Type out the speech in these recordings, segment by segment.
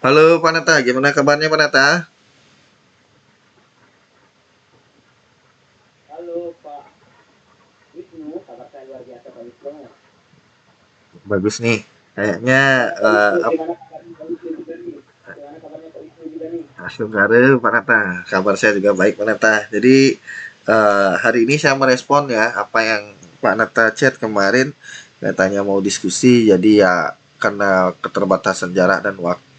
Halo Pak Nata, gimana kabarnya Pak Nata? Halo Pak Wisnu, kabar saya luar biasa Pak Wisnu. Bagus nih. Kayaknya Pak Wisnu, gimana kabarnya Pak Wisnu juga nih? Gimana kabarnya Pak Wisnu juga nih? Assalamualaikum Pak Nata. Kabar saya juga baik Pak Nata. Jadi hari ini saya merespon ya apa yang Pak Nata chat kemarin katanya mau diskusi. Jadi ya karena keterbatasan jarak dan waktu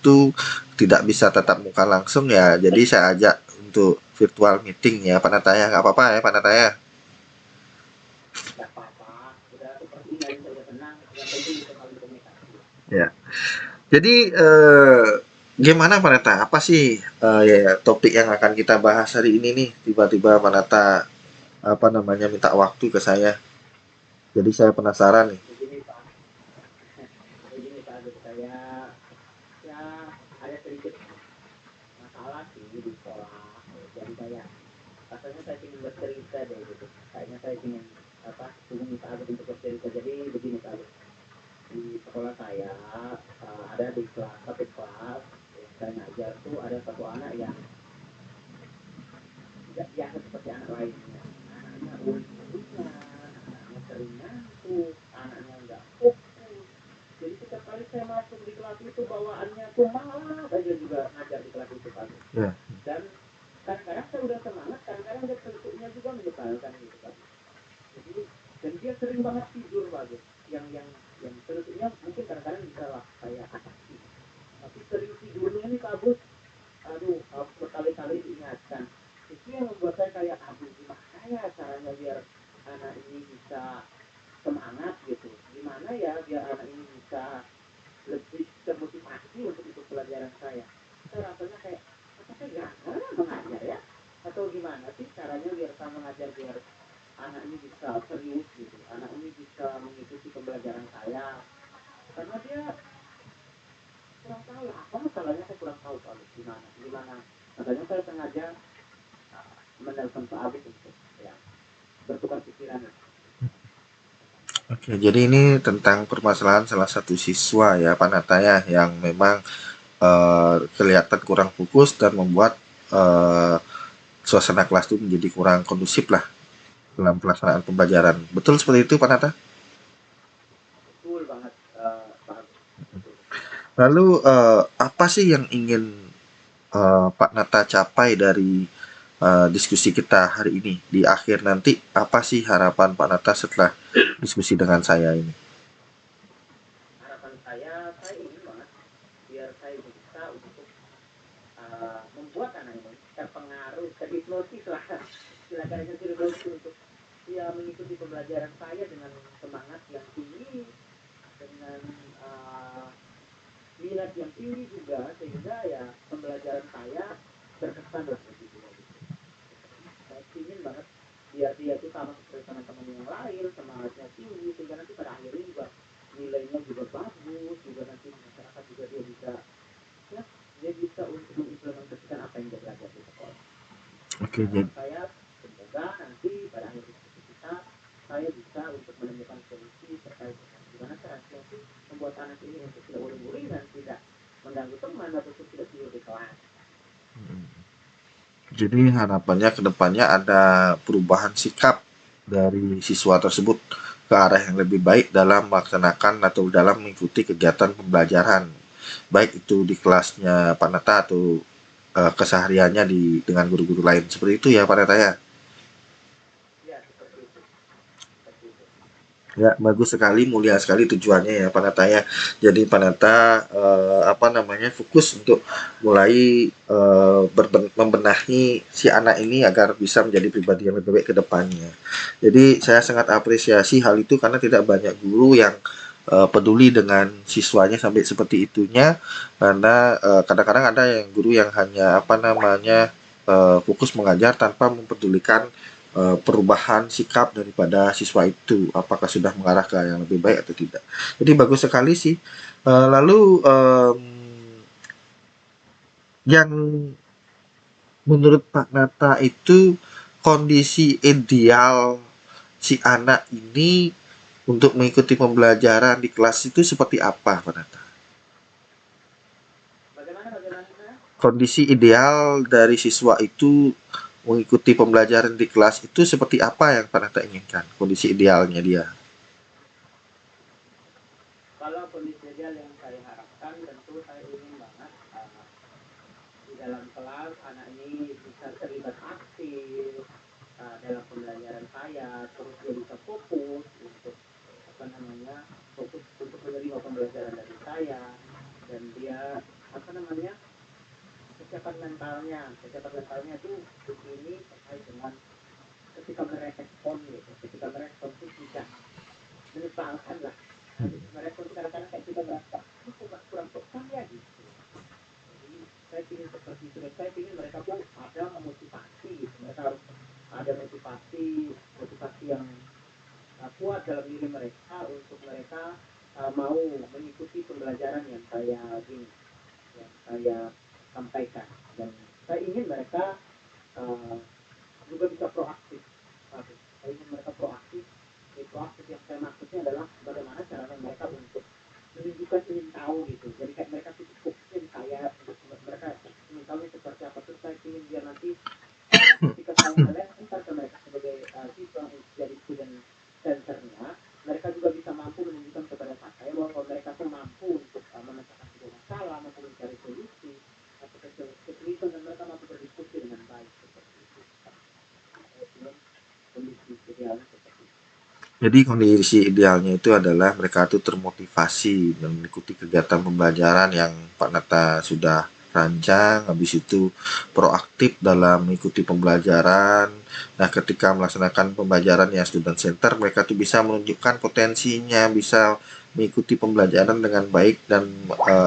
tidak bisa tatap muka langsung ya. Jadi saya ajak untuk virtual meeting ya Pak Nata ya. Nggak apa-apa ya Pak Nata ya. Tidak apa-apa, sudah sepertinya saya sudah senang. Yang penting bisa saling komunikasi. Ya. Jadi gimana Pak Nata? Apa sih ya, topik yang akan kita bahas hari ini nih? Tiba-tiba Pak Nata apa namanya minta waktu ke saya. Jadi saya penasaran nih. Begini Pak, begini Pak Agus, saya ya ada sedikit masalah sih di sekolah. Jadi rasanya saya ingin bercerita deh gitu. Kayaknya saya ingin hubungi Pak Agus untuk bercerita. Jadi begini Pak Agus, di sekolah saya ada di kelas satu kelas yang saya ngajar tuh ada satu anak yang tidak biasa seperti anak lainnya. Anaknya uring-uringan, anaknya sering ngantuk, anaknya nggak fokus. Jadi setiap kali saya masuk di kelas itu bawaannya tuh malas aja juga ngajar di kelas itu Pak. Ya. Dan kadang-kadang saya udah semangat, kadang-kadang dia bentuknya juga menyebalkan gitu Pak. Jadi dan dia sering banget tidur Pak. Yang bentuknya mungkin kadang-kadang bisa lah saya atasi. Tapi sering tidurnya nih Pak Bus, aduh harus berkali-kali diingatkan. Itu yang membuat saya kayak aduh gimana ya caranya biar anak ini bisa semangat gitu, gimana ya biar anak ini bisa lebih termotivasi untuk ikut pelajaran saya rasanya kayak apa saya gagal mengajar ya atau gimana sih caranya biar saya mengajar biar anak ini bisa serius gitu, anak ini bisa mengikuti pembelajaran saya karena dia kurang tahu ya apa masalahnya, saya kurang tahu Pak Agus gimana gimana. Makanya saya sengaja menelpon Pak Agus untuk ya bertukar pikiran. Oke, jadi ini tentang permasalahan salah satu siswa ya Pak Nata ya yang memang kelihatan kurang fokus dan membuat eh, suasana kelas itu menjadi kurang kondusif lah dalam pelaksanaan pembelajaran. Betul seperti itu Pak Nata? Betul banget Pak Agus, betul betul. Lalu apa sih yang ingin Pak Nata capai dari diskusi kita hari ini? Di akhir nanti, apa sih harapan Pak Nata setelah diskusi dengan saya ini? Harapan saya ingin banget biar saya bisa untuk membuat anak ini terpengaruh, terhipnotis lah, silakan itu terhipnotis untuk dia mengikuti pembelajaran saya dengan semangat yang tinggi, dengan minat yang tinggi juga, sehingga ya pembelajaran saya berkesan lah begitu ya gitu. Saya ingin banget biar dia tuh sama seperti teman-teman yang lain, semangatnya tinggi, sehingga nanti pada akhirnya juga nilainya juga bagus, juga nanti masyarakat juga dia bisa ya dia bisa untuk mengimplementasikan apa yang dia belajar di sekolah. Oke, Harapan saya semoga nanti pada akhir diskusi kita saya bisa untuk menemukan solusi terkait dengan gimana caranya sih membuat anak ini untuk tidak uring-uring dan tidak mengganggu teman ataupun tidak tidur di kelas. jadi harapannya ke depannya ada perubahan sikap dari siswa tersebut ke arah yang lebih baik dalam melaksanakan atau dalam mengikuti kegiatan pembelajaran, baik itu di kelasnya Pak Nata atau kesehariannya dengan guru-guru lain. Seperti itu ya Pak Nata ya. Ya seperti itu, seperti itu. Ya, bagus sekali, mulia sekali tujuannya ya Pak Nata ya. Jadi Pak Nata apa namanya fokus untuk mulai membenahi si anak ini agar bisa menjadi pribadi yang lebih baik ke depannya. Jadi saya sangat apresiasi hal itu karena tidak banyak guru yang peduli dengan siswanya sampai seperti itunya. Karena kadang-kadang ada yang guru yang hanya apa namanya fokus mengajar tanpa mempedulikan perubahan sikap daripada siswa itu apakah sudah mengarah ke yang lebih baik atau tidak. Jadi bagus sekali sih. Lalu yang menurut Pak Nata itu kondisi ideal si anak ini untuk mengikuti pembelajaran di kelas itu seperti apa Pak Nata? Bagaimana kondisi ideal dari siswa itu mengikuti pembelajaran di kelas itu seperti apa yang Pak Nata inginkan? Kondisi idealnya dia. Kalau kondisi ideal yang saya harapkan, tentu saya ingin banget di dalam kelas anak ini bisa terlibat aktif dalam pembelajaran saya, terus dia bisa fokus untuk apa namanya, fokus untuk menerima pembelajaran dari saya, dan dia apa namanya, kesiapan mentalnya itu begini terkait dengan ketika merespon gitu, ketika merespon itu tidak menyesalkan lah. Merespon itu kadang-kadang kayak kita merasa itu kurang tepat ya gitu. Jadi saya ingin seperti itu, dan saya ingin mereka pun ada motivasi gitu. Mereka harus ada motivasi yang kuat dalam diri mereka untuk mereka mau mengikuti pembelajaran yang saya sampaikan, dan saya ingin mereka uh, juga bisa proaktif. Saya ingin mereka proaktif. Proaktif yang saya maksudnya adalah bagaimana caranya mereka untuk menunjukkan ingin tahu gitu. Jadi kayak mereka tuh fokusnya di saya, mereka ingin tahu seperti apa. Terus saya ingin dia nanti ketika saya melihat ke mereka sebagai siswa jadi student centernya, mereka juga bisa mampu menunjukkan kepada saya bahwa mereka tuh mampu untuk memecahkan sebuah masalah, mampu mencari solusi atau kesulitan, dan mereka mampu berdiskusi dengan baik seperti itu. Kondisi idealnya seperti itu. Jadi kondisi idealnya itu adalah mereka itu termotivasi dan mengikuti kegiatan pembelajaran yang Pak Nata sudah rancang, habis itu proaktif dalam mengikuti pembelajaran. Nah, ketika melaksanakan pembelajaran yang student center, mereka tuh bisa menunjukkan potensinya, bisa mengikuti pembelajaran dengan baik dan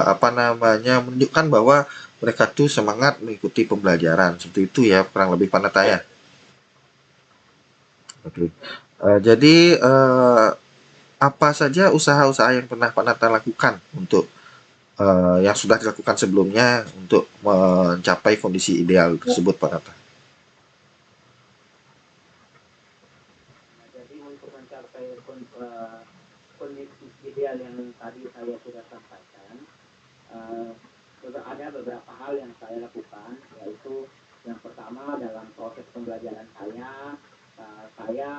apa namanya, menunjukkan bahwa mereka tuh semangat mengikuti pembelajaran. Seperti itu ya, kurang lebih Pak Nata ya. Oke. Jadi apa saja usaha-usaha yang pernah Pak Nata lakukan untuk yang sudah dilakukan sebelumnya untuk mencapai kondisi ideal tersebut, Pak Nata? Nah, jadi untuk mencapai kondisi ideal yang tadi saya sudah sampaikan, uh, ada beberapa hal yang saya lakukan, yaitu yang pertama dalam proses pembelajaran saya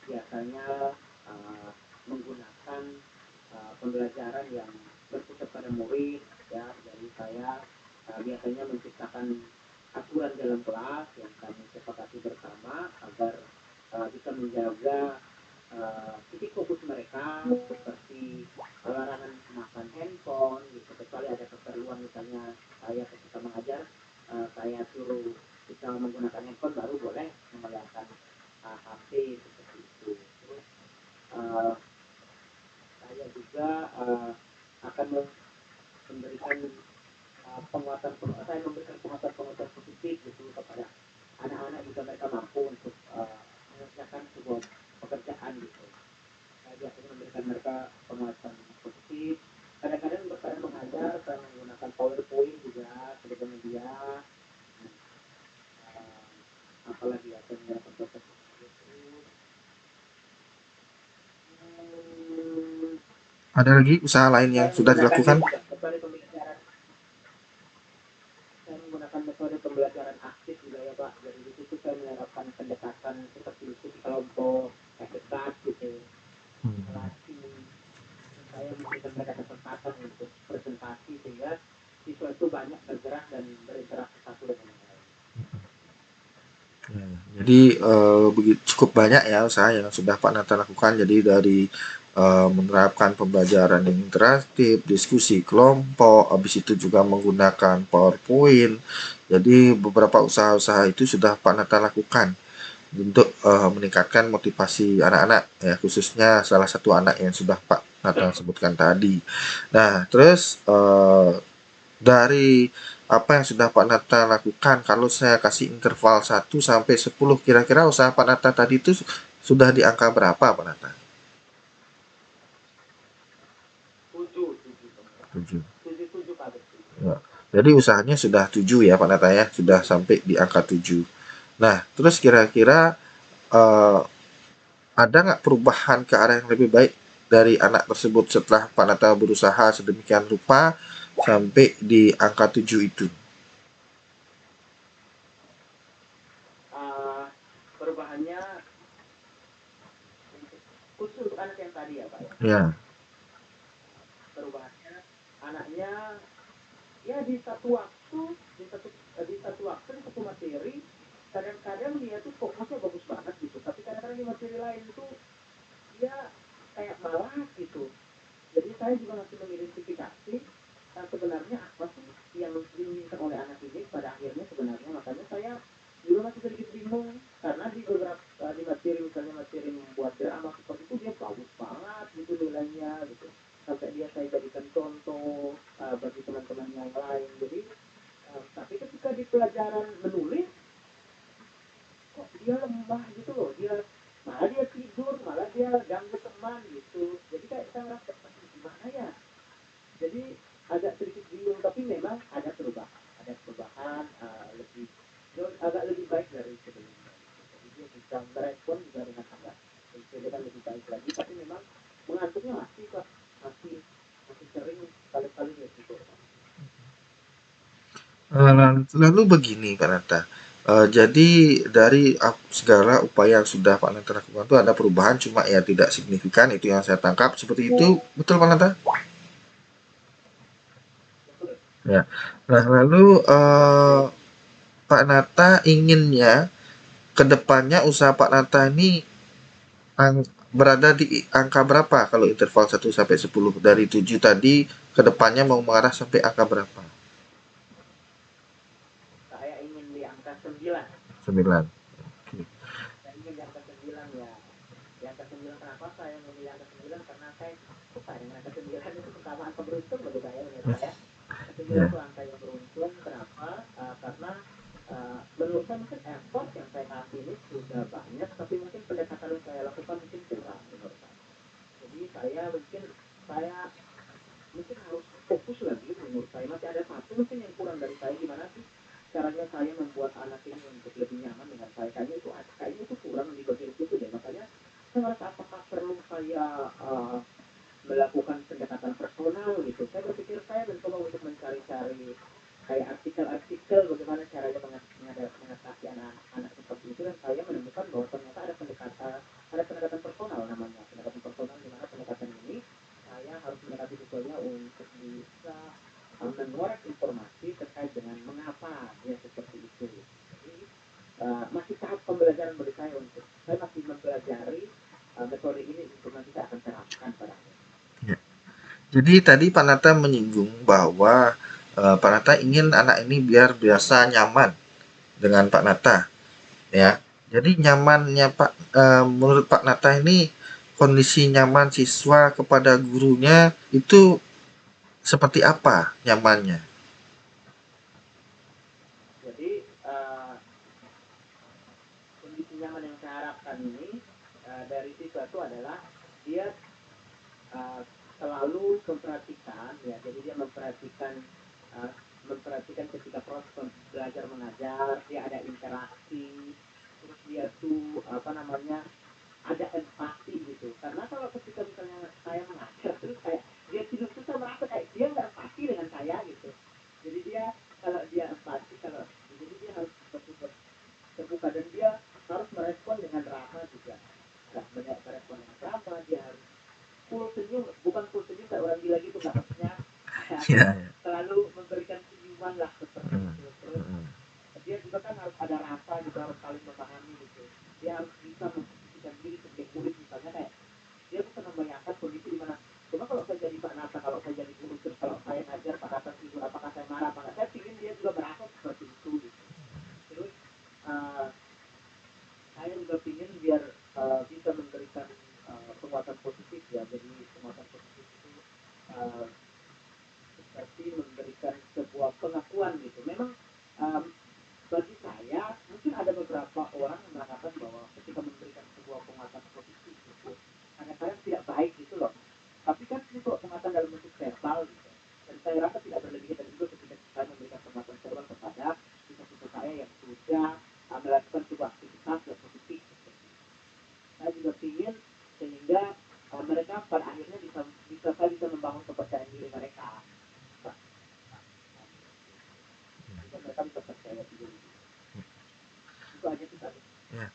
biasanya uh, menggunakan pembelajaran yang berpusat pada murid, ya. Jadi saya biasanya menciptakan aturan dalam kelas yang kami sepakati bersama agar bisa menjaga titik fokus mereka, seperti larangan makan handphone gitu, kecuali ada keperluan, misalnya saya ketika mengajar saya suruh kita menggunakan handphone baru boleh menggunakan HP seperti itu. Terus uh, saya juga akan memberikan penguatan positif gitu kepada anak-anak jika mereka mampu untuk mengerjakan sebuah pekerjaan gitu. Saya biasanya memberikan mereka penguatan positif. Kadang-kadang saya mengajar, saya menggunakan PowerPoint juga sebagai media. Uh, Apalagi ya, saya menggunakan proses itu. Hmm, Ada lagi usaha lain yang saya sudah menggunakan dilakukan? metode pembelajaran saya menggunakan metode pembelajaran aktif juga ya Pak. Jadi di situ saya menerapkan pendekatan seperti diskusi kelompok, debat gitu, simulasi. Saya memberikan mereka kesempatan untuk presentasi sehingga siswa itu banyak bergerak dan berinteraksi satu dengan yang lain. Ya, jadi cukup banyak ya usaha yang sudah Pak Nata lakukan. Jadi dari menerapkan pembelajaran yang interaktif, diskusi kelompok, habis itu juga menggunakan PowerPoint. Jadi beberapa usaha-usaha itu sudah Pak Nata lakukan untuk meningkatkan motivasi anak-anak ya, khususnya salah satu anak yang sudah Pak Nata sebutkan tadi. Nah, terus dari apa yang sudah Pak Nata lakukan, kalau saya kasih interval 1 sampai 10, kira-kira usaha Pak Nata tadi itu sudah di angka berapa, Pak Nata? Tujuh, tujuh, 7. tujuh, tujuh Pak, tujuh. Ya. Jadi usahanya sudah 7 ya Pak Nata ya, sudah sampai di angka 7. Nah, terus kira-kira eh, ada nggak perubahan ke arah yang lebih baik dari anak tersebut setelah Pak Nata berusaha sedemikian rupa sampai di angka 7 itu? khusus untuk anak yang tadi ya Pak ya. Ya. Perubahannya anaknya ya di satu waktu di satu materi kadang-kadang dia tuh fokusnya bagus banget gitu, tapi kadang-kadang di materi lain tuh dia kayak malas gitu. Jadi saya juga masih mengidentifikasi sebenarnya apa sih yang diinginkan oleh anak ini pada akhirnya sebenarnya. Makanya saya juga masih sedikit bingung karena di beberapa di materi misalnya materi membuat drama seperti itu dia bagus banget gitu nilainya gitu, sampai dia saya jadikan contoh bagi teman-teman yang lain. Jadi tapi ketika di pelajaran menulis kok dia lembah gitu loh, dia malah dia tidur, malah dia ganggu teman gitu. Jadi kayak saya merasa gimana ya, jadi agak sedikit bingung. Tapi memang ada perubahan lebih agak lebih baik dari sebelumnya. Jadi dia bisa merespon juga dengan agak dengan lebih baik lagi, tapi memang mengantuknya masih kok, masih masih sering kali-kali ya gitu. Lalu begini Pak Nata, jadi dari segala upaya yang sudah Pak Nata lakukan itu ada perubahan cuma ya tidak signifikan, itu yang saya tangkap seperti itu, betul Pak Nata? Betul. Ya. Nah lalu Pak Nata inginnya kedepannya usaha Pak Nata ini berada di angka berapa kalau interval 1 sampai 10 dari 7 tadi kedepannya mau mengarah sampai angka berapa? Saya ingin di angka 9. 9. Saya ingin di angka 9 ya. Di angka 9 kenapa saya memilih angka 9? Karena saya suka dengan angka 9, itu pertama angka beruntung bagi saya menurut saya. Angka 9 Ya. itu angka yang beruntung. Kenapa? Karena menurut saya mungkin effort yang saya kasih ini sudah banyak, tapi mungkin pendekatan yang saya lakukan mungkin kurang menurut saya. Jadi saya mungkin harus fokus lagi. Menurut saya masih ada satu mungkin yang kurang dari saya, gimana sih caranya saya membuat anak ini untuk lebih nyaman dengan saya. Kayaknya itu kurang di bagian itu deh. Makanya saya merasa apakah perlu saya melakukan pendekatan personal gitu. Saya berpikir saya mencoba untuk mencari-cari kayak artikel-artikel bagaimana caranya mengatasi anak-anak seperti itu, dan saya menemukan bahwa ternyata ada pendekatan personal, namanya pendekatan personal, di mana pendekatan ini saya harus mendekati siswanya untuk bisa mengorek informasi terkait dengan mengapa dia seperti itu. Jadi masih tahap pembelajaran bagi saya, untuk saya masih mempelajari metode ini untuk nanti saya akan terapkan pada akhirnya. Ya. Jadi tadi Pak Nata menyinggung bahwa Pak Nata ingin anak ini biar biasa nyaman dengan Pak Nata, ya. Jadi nyamannya menurut Pak Nata ini kondisi nyaman siswa kepada gurunya itu seperti apa nyamannya? Jadi kondisi nyaman yang saya harapkan ini dari siswa itu adalah dia uh, selalu memperhatikan ya, jadi dia uh, memperhatikan ketika proses belajar mengajar, dia ada interaksi, terus dia tuh apa namanya, ada empati gitu. Karena kalau ketika misalnya saya mengajar terus kayak dia tidur, terus saya merasa kayak dia nggak empati dengan saya gitu. Jadi dia, kalau dia empati, kalau jadi dia harus terbuka dan dia harus merespon dengan ramah juga. Nggak merespon dengan ramah, dia harus full senyum, bukan full senyum kayak orang gila gitu, nggak, maksudnya Ya, ya. selalu memberikan senyuman lah seperti Hmm, itu. Terus hmm. dia juga kan harus ada rasa juga, harus saling memahami gitu. Dia harus bisa memposisikan diri sebagai murid, misalnya kayak dia bisa membayangkan kondisi di mana, coba kalau saya jadi Pak Nata, kalau saya jadi guru, terus kalau saya ngajar Pak Nata tidur, apakah saya marah apa enggak. Saya ingin dia juga merasa seperti itu gitu. Terus uh, saya juga ingin biar bisa memberikan penguatan positif ya. Jadi penguatan positif itu uh, seperti memberikan sebuah pengakuan gitu. Memang um, bagi saya mungkin ada beberapa orang yang mengatakan bahwa ketika memberikan sebuah penguatan positif itu kadang-kadang tidak baik gitu loh. Tapi kan itu penguatan dalam bentuk verbal gitu. Dan saya rasa tidak berlebihan juga ketika saya memberikan penguatan verbal kepada siswa-siswa saya yang sudah melakukan sebuah aktivitas yang positif seperti itu. Saya juga ingin sehingga mereka pada akhirnya bisa membangun kepercayaan diri mereka. Sehingga mereka bisa percaya diri. Itu aja sih tadi. Ya.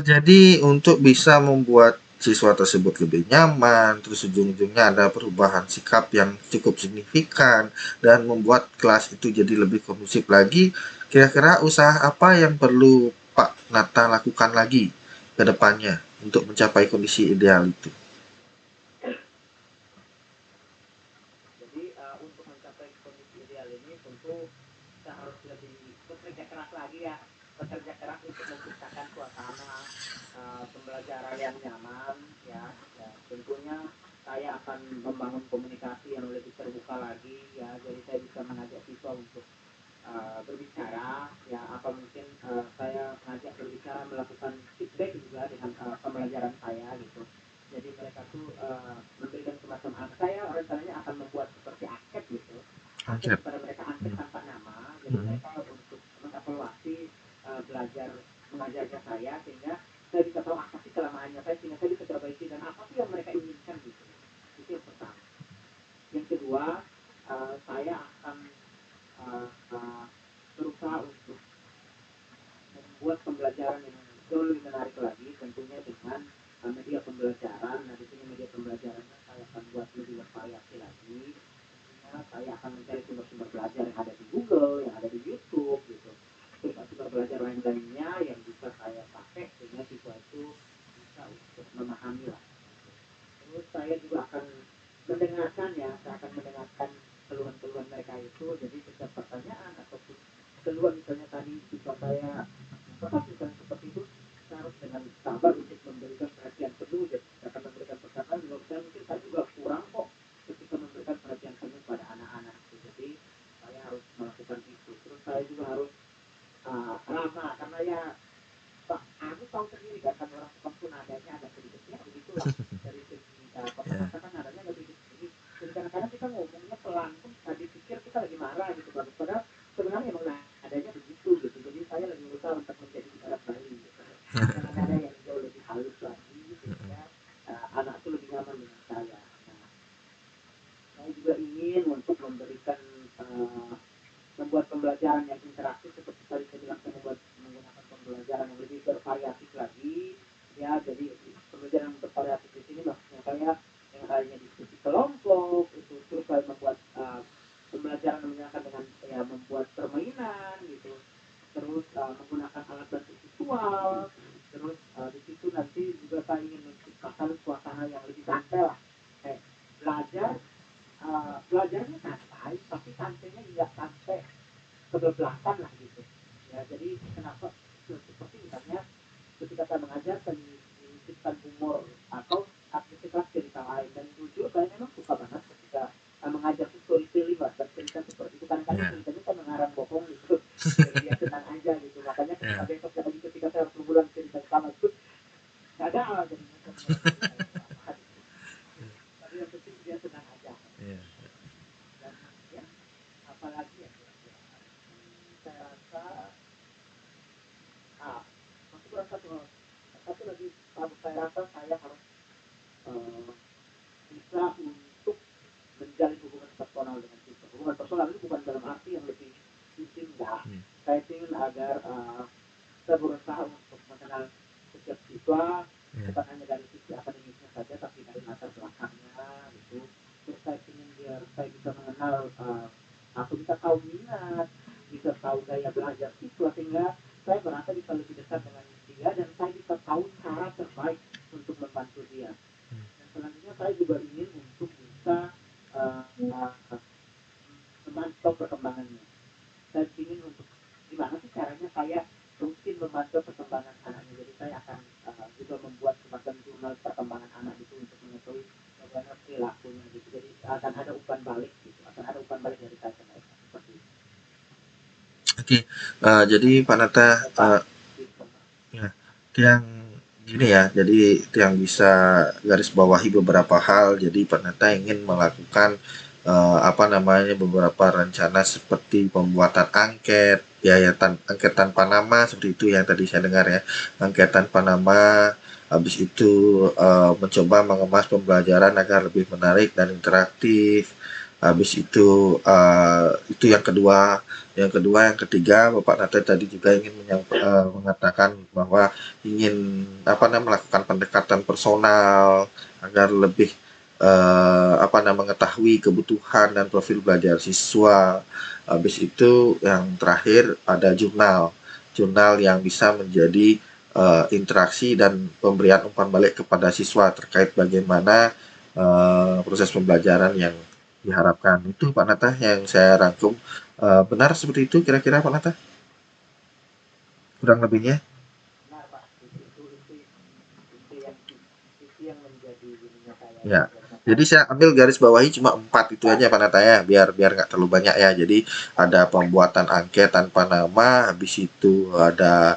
Jadi untuk bisa membuat siswa tersebut lebih nyaman, terus ujung-ujungnya ada perubahan sikap yang cukup signifikan dan membuat kelas itu jadi lebih kondusif lagi. Kira-kira usaha apa yang perlu Pak Nata lakukan lagi ke depannya untuk mencapai kondisi ideal itu? Jadi untuk mencapai kondisi ideal ini tentu kita harus lebih bekerja keras lagi ya, bekerja keras untuk menciptakan suasana pembelajaran yang nyaman ya. Ya tentunya saya akan membangun komunikasi yang lebih terbuka lagi ya, jadi saya bisa mengajak siswa untuk berbicara ya, apa mungkin saya mengajak berbicara, melakukan feedback juga dengan pembelajaran saya gitu. Jadi mereka tuh memberikan semacam saya rencananya akan membuat seperti angket gitu, angket Angket. kepada mereka, angket Hmm. tanpa nama, jadi Hmm. mereka untuk mengevaluasi belajar mengajarnya saya, sehingga saya bisa tahu apa sih kelemahannya saya, sehingga saya bisa perbaiki dan apa sih yang mereka inginkan gitu. Itu yang pertama. Yang kedua, saya akan uh, uh, berusaha untuk membuat pembelajaran yang jauh lebih menarik lagi, tentunya dengan media pembelajaran. Nah, di sini media pembelajarannya saya akan buat lebih bervariasi lagi. Tentunya saya akan mencari sumber-sumber belajar yang ada di Google, yang ada di YouTube, gitu. Terus sumber belajar lain-lainnya yang bisa saya pakai sehingga siswa itu bisa untuk memahami lah. Terus saya juga akan mendengarkan ya, saya akan mendengarkan keluhan-keluhan mereka itu. Jadi setiap pertanyaan ataupun keluhan misalnya tadi siswa saya apa misalnya seperti itu, saya harus dengan sabar untuk memberikan perhatian penuh. Jadi saya akan memberikan perkataan juga, saya mungkin saya juga kurang kok ketika memberikan perhatian penuh pada anak-anak itu. Jadi saya harus melakukan itu. Terus saya juga harus ramah, karena ya Pak, aku tahu sendiri kan, kan orang Jepang pun nadanya agak sedikit ya begitulah, dari segi Ya. kosa-kosa kan nadanya agak sedikit sedikit. Jadi kadang-kadang kita ngomongnya pelan pun tadi pikir kita lagi marah gitu kan, padahal sebenarnya emang nadanya begitu gitu. Jadi saya lagi berusaha untuk menjadi Arab Bali gitu, dengan nada yang jauh lebih halus lagi, sehingga anak itu lebih nyaman dengan saya. Nah, saya juga ingin untuk memberikan uh, membuat pembelajaran yang interaktif, seperti tadi saya bilang, saya membuat menggunakan pembelajaran yang lebih bervariatif lagi ya. Jadi pembelajaran yang bervariatif di sini maksudnya saya yang lainnya diskusi kelompok itu, terus saya membuat pembelajaran yang menyenangkan dengan ya membuat permainan gitu, terus menggunakan alat bantu visual, terus di situ nanti juga saya ingin menciptakan suasana yang lebih santai lah, kayak belajar belajarnya santai, tapi santainya tidak sampai kebelakang lah gitu ya. Jadi kenapa seperti misalnya ketika saya mengajar, saya menyisipkan humor atau aktivitas cerita lain, dan jujur saya memang suka banget ketika mengajar storytelling lah, dan cerita seperti itu. Kadang-kadang Ya. ceritanya saya mengarang bohong gitu biar dia senang aja gitu, makanya ketika Ya. besok lagi ketika saya harus mengulang cerita sama itu nggak ada jadinya saya mengulang cerita itu apa gitu, tapi yang penting dia senang aja. Ya. Dan ya apalagi ya kira-kira, saya rasa ah masih kurang satu lagi, saya rasa saya harus uh, bisa untuk menjalin hubungan personal dengan siswa. Hubungan personal itu bukan dalam arti yang lebih intim, enggak. Hmm. Saya ingin agar saya berusaha untuk mengenal setiap siswa, Ya. bukan hanya dari sisi akademisnya saja, tapi dari latar belakangnya gitu. Terus saya ingin biar saya bisa mengenal aku bisa tahu minat, bisa tahu gaya belajar siswa, sehingga saya merasa bisa lebih dekat dengan dia dan saya bisa tahu cara terbaik untuk membantu dia. Dan selanjutnya saya juga ingin untuk bisa uh, memantau perkembangannya. Saya ingin untuk gimana sih caranya saya rutin memantau perkembangan anaknya. Jadi saya akan juga membuat semacam jurnal perkembangan anak itu untuk mengetahui bagaimana perilakunya gitu. Jadi akan ada umpan balik gitu, akan ada umpan balik dari saya ke mereka seperti itu. Oke. Jadi Pak Nata, Pak, gitu. ya, yang gini ya, jadi yang bisa garis bawahi beberapa hal. Jadi Pak Nata ingin melakukan apa namanya beberapa rencana seperti pembuatan angket, ya, ya angket tanpa nama seperti itu yang tadi saya dengar ya, angket tanpa nama. Habis itu mencoba mengemas pembelajaran agar lebih menarik dan interaktif. Habis itu yang kedua. Yang ketiga, Bapak Nata tadi juga ingin mengatakan bahwa ingin melakukan pendekatan personal agar lebih mengetahui kebutuhan dan profil belajar siswa. Habis itu yang terakhir ada jurnal. Jurnal yang bisa menjadi interaksi dan pemberian umpan balik kepada siswa terkait bagaimana proses pembelajaran yang diharapkan. Itu Pak Nata yang saya rangkum. Benar seperti itu kira-kira Pak Nata? Kurang lebihnya? Benar Pak, itu yang menjadi ininya saya Ya. itu karena Jadi saya saya ambil garis bawahi cuma 4 itu aja Pak Nata ya, biar biar nggak terlalu banyak ya. Jadi ada pembuatan angket tanpa nama, habis itu ada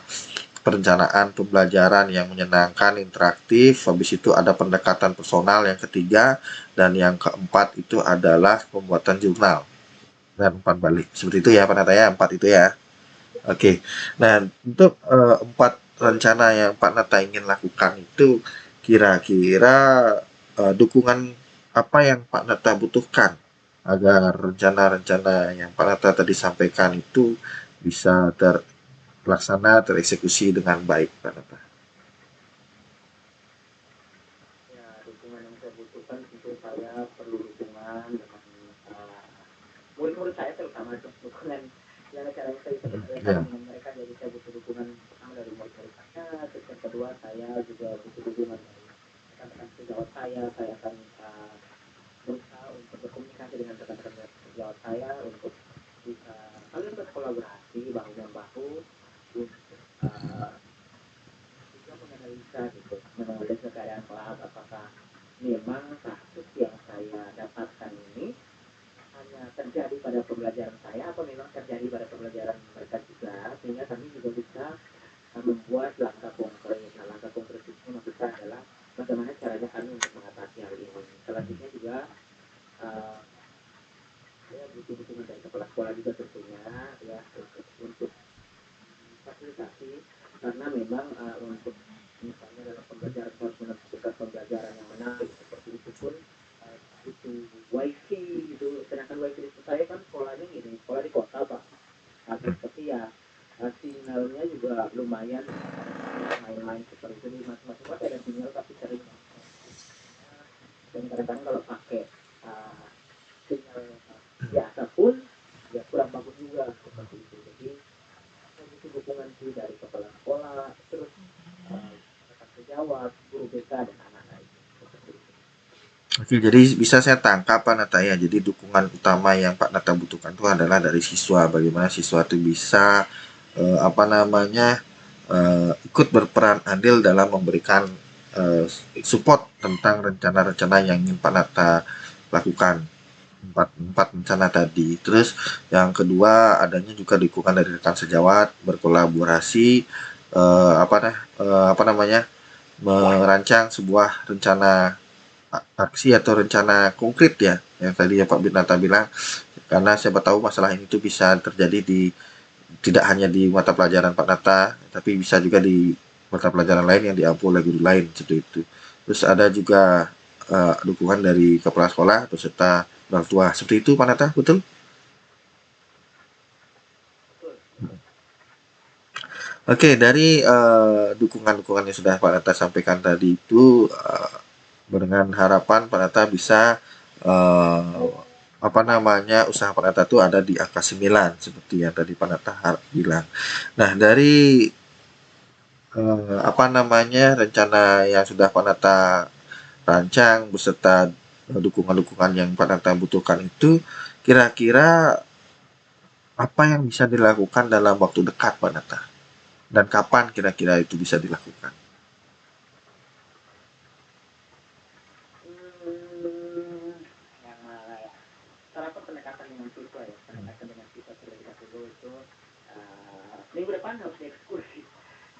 perencanaan pembelajaran yang menyenangkan, interaktif, habis itu ada pendekatan personal yang ketiga, dan yang keempat itu adalah pembuatan jurnal dan umpan balik. Seperti itu ya Pak Nata ya, 4 itu ya. Oke. Nah, untuk empat rencana yang Pak Nata ingin lakukan itu kira-kira dukungan apa yang Pak Nata butuhkan agar rencana-rencana yang Pak Nata tadi sampaikan itu bisa terlaksana, tereksekusi dengan baik, Pak Nata. ya dukungan yang saya butuhkan tentu saya perlu dukungan dengan uh, murid-murid saya terutama dukungan yang cara yang saya bisa berkreasi Ya. dengan mereka, jadi saya butuh dukungan pertama dari murid-murid saya, terus yang kedua saya juga butuh dukungan dari rekan-rekan sejawat saya akan berusaha untuk berkomunikasi dengan rekan-rekan sejawat saya untuk bisa saling berkolaborasi bahu membahu untuk juga menganalisa gitu, menganalisa keadaan kelas apakah memang kasus yang saya dapatkan ini hanya terjadi pada pembelajaran saya atau memang terjadi pada pembelajaran mereka juga, sehingga kami juga bisa membuat langkah konkret. Nah, langkah konkret itu maksud saya adalah bagaimana caranya kami untuk mengatasi hal ini. Selanjutnya juga uh, saya butuh dukungan dari kepala sekolah juga tentunya ya untuk fasilitasi, karena memang untuk misalnya dalam pembelajaran harus menentukan pembelajaran yang menarik seperti itu pun butuh wifi gitu, sedangkan wifi di saya kan sekolahnya gini, sekolah di kota Pak, tapi ya sinyalnya juga lumayan main-main seperti itu di masing-masing kota ada sinyal tapi sering dan kadang-kadang kalau pakai uh, sinyal biasa pun ya kurang bagus juga seperti itu, jadi saya butuh dukungan sih dari kepala sekolah, terus rekan sejawat, guru BK dan anak-anak itu seperti itu. Oke, jadi bisa saya tangkap Pak Nata ya. Jadi dukungan utama yang Pak Nata butuhkan itu adalah dari siswa. Bagaimana siswa itu bisa ikut berperan andil dalam memberikan eh, support tentang rencana-rencana yang ingin Pak Nata lakukan. Empat rencana tadi. Terus yang kedua adanya juga dukungan dari rekan sejawat, berkolaborasi, apa namanya, merancang sebuah rencana aksi atau rencana konkret ya yang tadi ya Pak Binata bilang, karena siapa tahu masalah ini tuh bisa terjadi di tidak hanya di mata pelajaran Pak Nata tapi bisa juga di mata pelajaran lain yang diampu oleh guru lain seperti itu. Terus ada juga dukungan dari kepala sekolah beserta orang tua seperti itu Pak Nata, betul? Betul. Oke, dari dukungan-dukungan yang sudah Pak Nata sampaikan tadi itu dengan harapan Pak Nata bisa eh, usaha Pak Nata itu ada di angka 9 seperti yang tadi Pak Nata bilang. Nah, dari rencana yang sudah Pak Nata rancang beserta dukungan-dukungan yang Pak Nata butuhkan itu kira-kira apa yang bisa dilakukan dalam waktu dekat Pak Nata? Dan kapan kira-kira itu bisa dilakukan? Yang mana ya? Salah pendekatan dengan siswa ya, pendekatan dengan siswa terlebih dahulu itu minggu depan harus dieksekusi.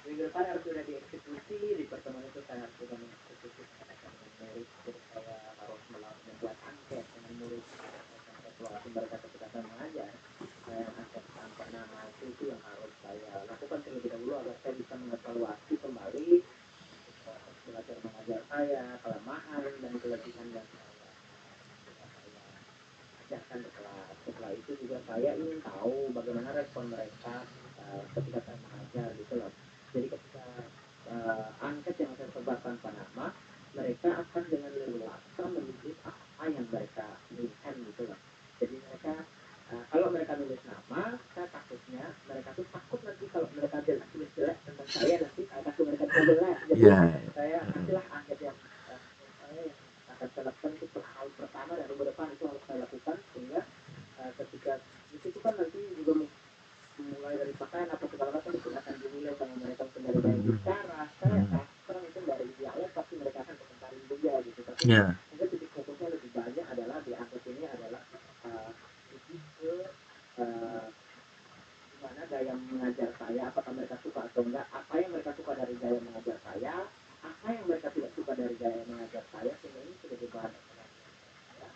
Minggu depan harus sudah dieksekusi, di pertemuan itu saya harus sudah mengeksekusi pendekatan dengan murid, terus saya harus membuat angket dengan murid terkait evaluasi mereka ketika saya mengajar. Saya angket tanpa nama itu yang harus saya lakukan terlebih dahulu agar saya bisa mengevaluasi kembali proses belajar mengajar saya, kelemahan dan kelebihan yang saya ajarkan ke kelas. Setelah itu juga saya ingin tahu bagaimana respon mereka ketika saya mengajar gitu loh. Jadi ketika angket yang saya sebar tanpa nama, mereka akan dengan leluasa menulis apa yang mereka inginkan gitu loh. Jadi mereka kalau mereka nulis nama, saya takutnya mereka tuh takut nanti kalau mereka tulis jelek tentang saya nanti takut mereka bisa jelek. Jadi saya kasihlah angket yang saya yang akan saya lakukan itu per tahun pertama dan minggu depan itu harus saya lakukan sehingga ketika itu kan nanti juga mulai dari pakaian apa segala macam itu akan dinilai sama mereka dari gaya bicara saya sastra mungkin dari dialek pasti mereka akan komentarin juga gitu tapi mungkin titik fokusnya lebih banyak adalah di angket ini adalah lebih ke gimana gaya mengajar saya apakah mereka suka atau enggak apa yang mereka suka dari gaya mengajar saya apa yang mereka tidak suka dari gaya mengajar saya sehingga ini sebagai bahan evaluasi saya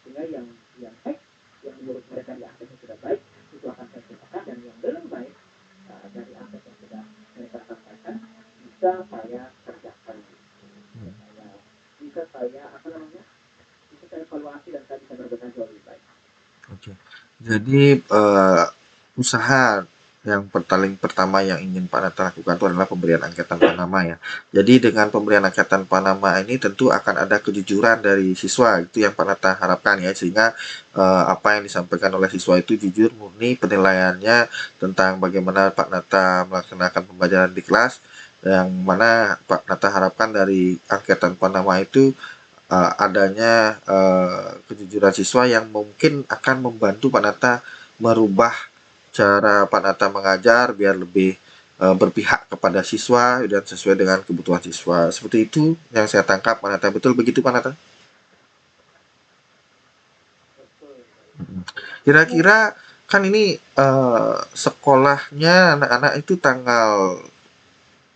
sehingga yang baik yang menurut mereka di angketnya sudah baik itu akan saya ceritakan dan yang belum baik dari angket yang sudah mereka sampaikan bisa saya kerjakan bisa saya apa namanya bisa saya evaluasi dan saya bisa berbenah jauh lebih baik. Oke. Jadi usaha yang paling pertama yang ingin Pak Nata lakukan itu adalah pemberian angket tanpa nama ya. Jadi dengan pemberian angket tanpa nama ini tentu akan ada kejujuran dari siswa, itu yang Pak Nata harapkan ya, sehingga apa yang disampaikan oleh siswa itu jujur, murni penilaiannya tentang bagaimana Pak Nata melaksanakan pembelajaran di kelas, yang mana Pak Nata harapkan dari angket tanpa nama itu adanya kejujuran siswa yang mungkin akan membantu Pak Nata merubah cara Pak Nata mengajar biar lebih berpihak kepada siswa dan sesuai dengan kebutuhan siswa. Seperti itu yang saya tangkap Pak Nata. Betul begitu Pak Nata? Kira-kira kan ini sekolahnya anak-anak itu tanggal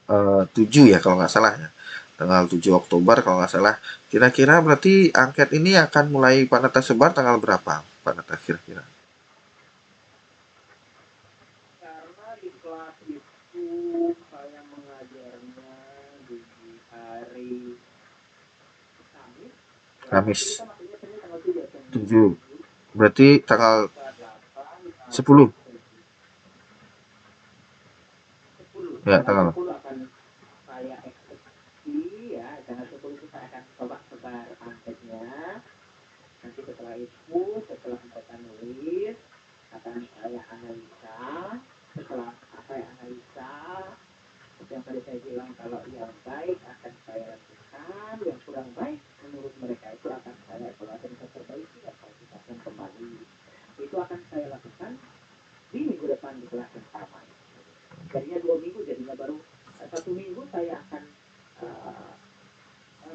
7 ya kalau nggak salah ya. Tanggal 7 Oktober kalau nggak salah. Kira-kira berarti angket ini akan mulai Pak Nata sebar tanggal berapa Pak Nata kira-kira? Karena di kelas itu saya mengajarnya di hari Kamis. Kamis Kita maksudnya Senin tanggal 7 7. Berarti tanggal 10. 10 Ya, tanggal tanggal 10 akan saya eksekusi ya tanggal 10 itu saya akan coba sebar angketnya nanti setelah mereka nulis akan saya analisa setelah saya analisa yang tadi saya bilang kalau yang baik akan saya lakukan yang kurang baik menurut mereka itu akan saya evaluasi dan perbaiki atau kita akan kembali itu akan saya lakukan di minggu depan di kelas yang sama jadinya 2 minggu jadinya baru 1 minggu saya akan uh,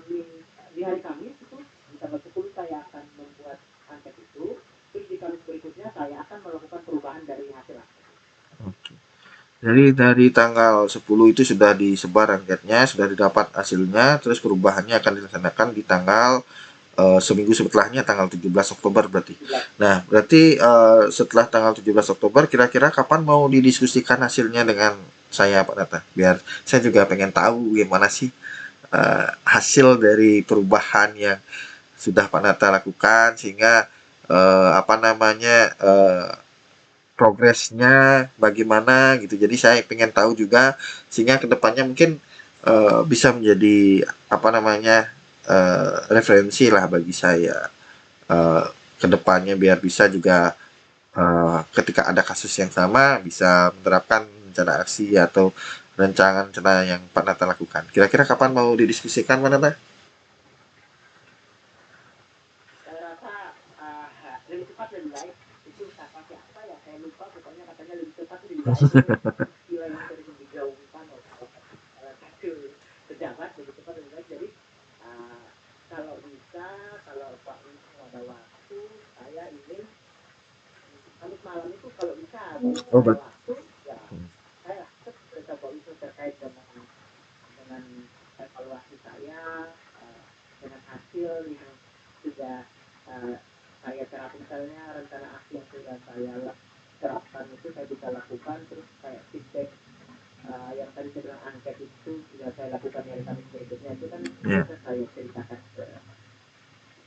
di hari Kamis itu di tanggal 10 saya akan membuat angket itu terus di Kamis berikutnya saya akan melakukan perubahan dari hasil angket. Oke. Jadi dari tanggal 10 itu sudah disebar anketnya, sudah didapat hasilnya, terus perubahannya akan dilaksanakan di tanggal seminggu setelahnya tanggal 17 Oktober berarti. Nah, berarti setelah tanggal 17 Oktober kira-kira kapan mau didiskusikan hasilnya dengan saya Pak Nata? Biar saya juga pengen tahu gimana sih hasil dari perubahan yang sudah Pak Nata lakukan sehingga apa namanya progresnya bagaimana gitu. Jadi saya pengen tahu juga sehingga kedepannya mungkin bisa menjadi apa namanya referensi lah bagi saya kedepannya biar bisa juga ketika ada kasus yang sama bisa menerapkan rencana aksi atau rencana yang Pak Nata lakukan. Kira-kira kapan mau didiskusikan Pak Nata? Saya rasa lebih cepat lebih baik itu kata siapa ya saya lupa pokoknya katanya lebih cepat lebih baik istilah yang sering digaungkan oleh satu pejabat lebih cepat lebih baik jadi uh, kalau bisa kalau Pak Wisnu ada waktu saya ingin Kamis malam itu kalau bisa Oh, ada waktu ya saya ke Pak Wisnu terkait dengan evaluasi saya dengan hasil yang sudah uh, saya terapkan misalnya rencana aksi yang sudah saya terapkan itu saya bisa lakukan terus kayak feedback yang tadi saya bilang angket itu sudah saya lakukan dari Kamis berikutnya itu kan bisa saya ceritakan ke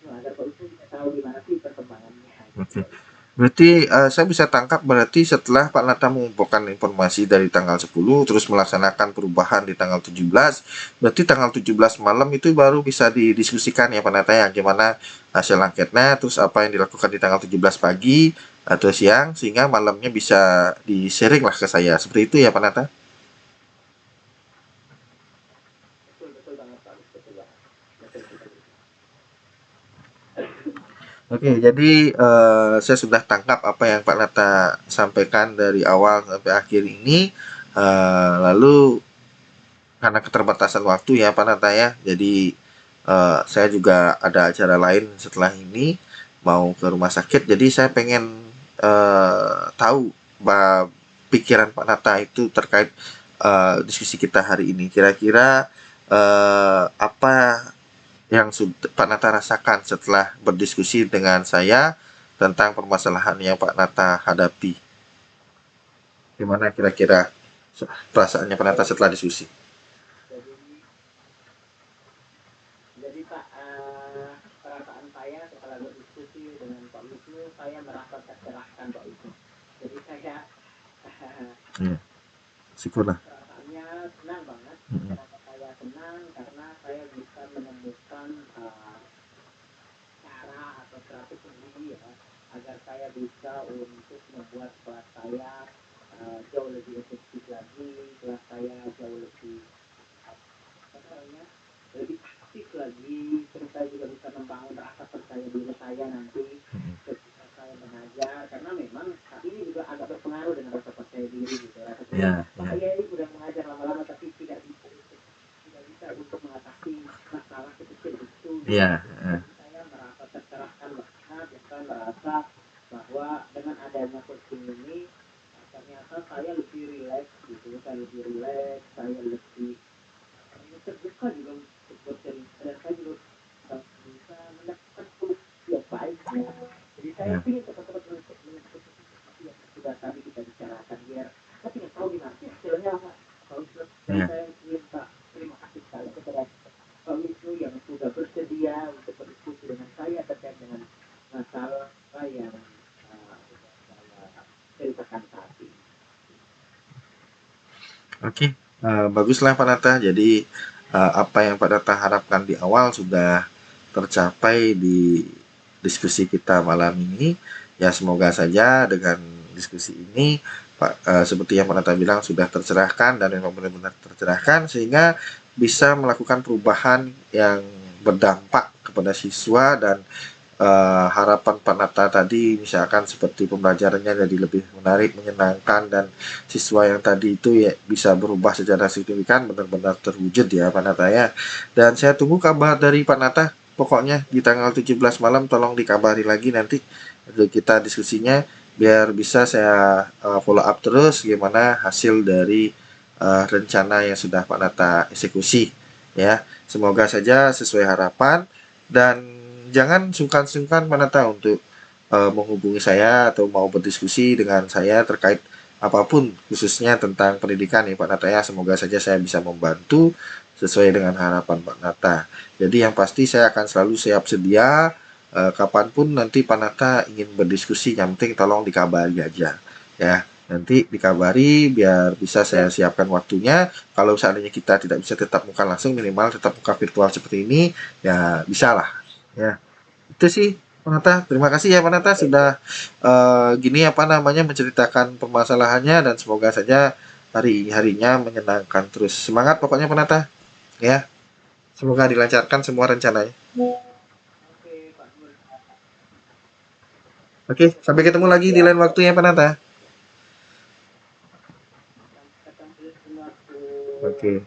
agar Pak Wisnu bisa tahu tahu gimana sih perkembangannya. Oke. Berarti saya bisa tangkap berarti setelah Pak Nata mengumpulkan informasi dari tanggal 10 terus melaksanakan perubahan di tanggal 17, berarti tanggal 17 malam itu baru bisa didiskusikan ya Pak Nata ya, gimana hasil angketnya, terus apa yang dilakukan di tanggal 17 pagi atau siang, sehingga malamnya bisa di-sharing lah ke saya. Seperti itu ya Pak Nata? Betul betul banget Pak, betul banget, betul sekali. Oke, jadi saya sudah tangkap apa yang Pak Nata sampaikan dari awal sampai akhir ini. Lalu karena keterbatasan waktu ya Pak Nata ya, jadi saya juga ada acara lain setelah ini mau ke rumah sakit. Jadi saya pengen tahu pikiran Pak Nata itu terkait diskusi kita hari ini. Kira-kira apa yang sudah Pak Nata rasakan setelah berdiskusi dengan saya tentang permasalahan yang Pak Nata hadapi? Gimana kira-kira perasaannya Pak Nata setelah diskusi? Jadi jadi Pak, perasaan saya setelah berdiskusi dengan Pak Wisnu, saya merasa tercerahkan Pak Wisnu. Jadi saya Ya, syukurlah. perasaannya senang banget. Mm-mm. Kenapa saya senang? Karena saya bisa menemukan cara atau strategi ya agar saya bisa untuk membuat kelas saya jauh lebih efektif lagi, kelas saya jauh lebih apa namanya lebih aktif lagi, terus saya juga bisa membangun rasa percaya diri saya nanti ketika saya mengajar, karena memang saat ini juga agak berpengaruh dengan rasa percaya diri gitu, rasa percaya Ya, Pak ya, ya ini udah mengajar lama-lama tapi tidak bisa untuk mengatasi masalah kecil itu gitu. ya, Jadi saya merasa tercerahkan banget, ya saya merasa bahwa dengan adanya coaching ini ternyata saya lebih rileks gitu, saya lebih rileks, saya lebih terbuka juga untuk bercerita, dan saya juga bisa mendapatkan solusi yang baik ya. Jadi saya ya, ingin cepat-cepat mengikuti seperti yang sudah tadi kita bicarakan, biar saya ingin tahu gimana sih hasilnya Pak Wisnu. Jadi ya. saya minta terima kasih sekali kepada Pak Wisnu yang sudah bersedia untuk berdiskusi dengan saya terkait dengan masalah yang sudah saya ceritakan tadi. Oke, baguslah Pak Nata. Jadi apa yang Pak Nata harapkan di awal sudah tercapai di diskusi kita malam ini. Ya semoga saja dengan diskusi ini Pak, seperti yang Pak Nata bilang sudah tercerahkan dan memang benar-benar tercerahkan sehingga bisa melakukan perubahan yang berdampak kepada siswa dan harapan Pak Nata tadi misalkan seperti pembelajarannya jadi lebih menarik, menyenangkan dan siswa yang tadi itu ya bisa berubah secara signifikan benar-benar terwujud ya Pak Nata ya. Dan saya tunggu kabar dari Pak Nata. Pokoknya di tanggal 17 malam tolong dikabari lagi nanti kita diskusinya biar bisa saya follow up terus gimana hasil dari rencana yang sudah Pak Nata eksekusi ya. Semoga saja sesuai harapan dan jangan sungkan-sungkan Manata untuk menghubungi saya atau mau berdiskusi dengan saya terkait apapun khususnya tentang pendidikan ya Pak Nata ya. Semoga saja saya bisa membantu sesuai dengan harapan Pak Nata. Jadi yang pasti saya akan selalu siap sedia kapanpun nanti Pak Nata ingin berdiskusi, yang penting tolong dikabari aja ya. Nanti dikabari biar bisa saya siapkan waktunya. Kalau seandainya kita tidak bisa tetap muka langsung, minimal tetap muka virtual seperti ini, ya bisa lah. Ya, itu sih Pak Nata. Terima kasih ya Pak Nata sudah gini apa namanya menceritakan permasalahannya dan semoga saja hari-harinya menyenangkan terus. Semangat pokoknya Pak Nata ya. Semoga dilancarkan semua rencananya. Oke Pak Nur, Oke, sampai ketemu lagi di lain waktu ya Pak Nata. sampai ketemu di waktu Oke.